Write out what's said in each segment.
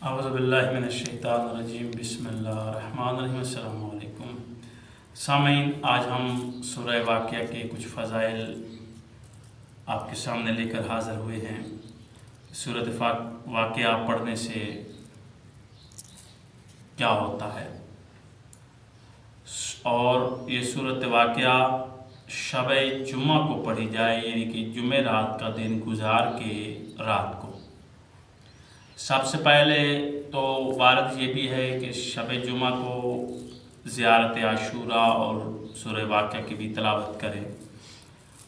اعوذ باللہ من الشیطان الرجیم بسم اللہ الرحمن الرحیم السلام علیکم سامعین، آج ہم سورہ واقعہ کے کچھ فضائل آپ کے سامنے لے کر حاضر ہوئے ہیں۔ سورۃ واقعہ پڑھنے سے کیا ہوتا ہے، اور یہ سورۃ واقعہ شب جمعہ کو پڑھی جائے، یعنی کہ جمعہ رات کا دن گزار کے رات کو۔ سب سے پہلے تو وارد یہ بھی ہے کہ شب جمعہ کو زیارت عاشوراء اور سورہ واقعہ کی بھی تلاوت کریں،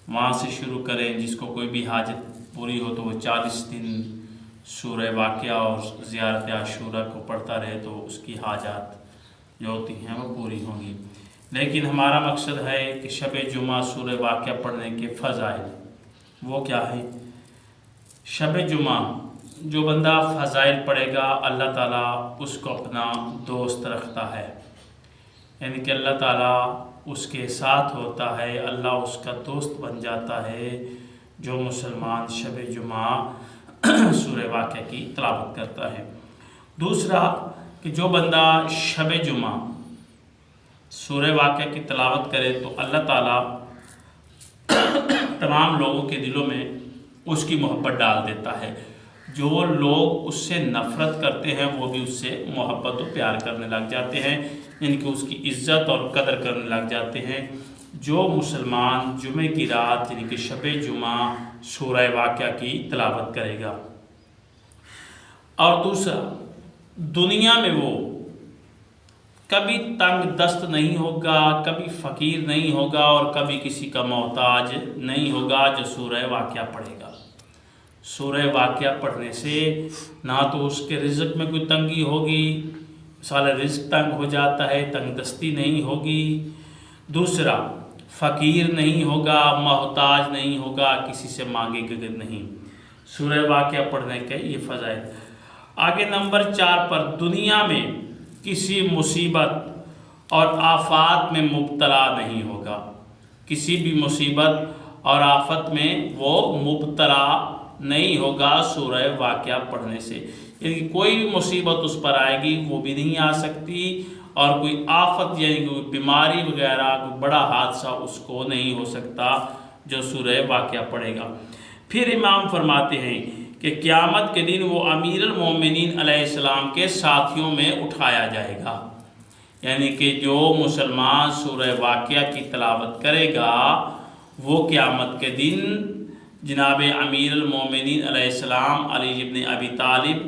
وہاں سے شروع کریں۔ جس کو کوئی بھی حاجت پوری ہو تو وہ 40 دن سورہ واقعہ اور زیارت عاشوراء کو پڑھتا رہے تو اس کی حاجات جو ہوتی ہیں وہ پوری ہوں گی۔ لیکن ہمارا مقصد ہے کہ شب جمعہ سورہ واقعہ پڑھنے کے فضائل وہ کیا ہے۔ شب جمعہ جو بندہ فضائل پڑھے گا، اللہ تعالیٰ اس کو اپنا دوست رکھتا ہے، یعنی کہ اللہ تعالیٰ اس کے ساتھ ہوتا ہے، اللہ اس کا دوست بن جاتا ہے جو مسلمان شب جمعہ سورہ واقعہ کی تلاوت کرتا ہے۔ دوسرا کہ جو بندہ شب جمعہ سورہ واقعہ کی تلاوت کرے تو اللہ تعالیٰ تمام لوگوں کے دلوں میں اس کی محبت ڈال دیتا ہے۔ جو لوگ اس سے نفرت کرتے ہیں وہ بھی اس سے محبت و پیار کرنے لگ جاتے ہیں، یعنی کہ اس کی عزت اور قدر کرنے لگ جاتے ہیں۔ جو مسلمان جمعے کی رات یعنی کہ شب جمعہ سورہ واقعہ کی تلاوت کرے گا، اور دوسرا دنیا میں وہ کبھی تنگ دست نہیں ہوگا، کبھی فقیر نہیں ہوگا، اور کبھی کسی کا محتاج نہیں ہوگا جو سورہ واقعہ پڑھے گا۔ سورہ واقعہ پڑھنے سے نہ تو اس کے رزق میں کوئی تنگی ہوگی، مثال رزق تنگ ہو جاتا ہے، تنگ دستی نہیں ہوگی۔ دوسرا فقیر نہیں ہوگا، محتاج نہیں ہوگا، کسی سے مانگے گگر نہیں۔ سورہ واقعہ پڑھنے کے یہ فضائل۔ آگے نمبر 4 پر دنیا میں کسی مصیبت اور آفات میں مبتلا نہیں ہوگا۔ کسی بھی مصیبت اور آفت میں وہ مبتلا نہیں ہوگا سورہ واقعہ پڑھنے سے، یعنی کہ کوئی بھی مصیبت اس پر آئے گی وہ بھی نہیں آ سکتی، اور کوئی آفت یعنی کہ کوئی بیماری وغیرہ کوئی بڑا حادثہ اس کو نہیں ہو سکتا جو سورہ واقعہ پڑھے گا۔ پھر امام فرماتے ہیں کہ قیامت کے دن وہ امیر المومنین علیہ السلام کے ساتھیوں میں اٹھایا جائے گا، یعنی کہ جو مسلمان سورہ واقعہ کی تلاوت کرے گا وہ قیامت کے دن جناب امیر المومنین علیہ السلام علی ابن ابی طالب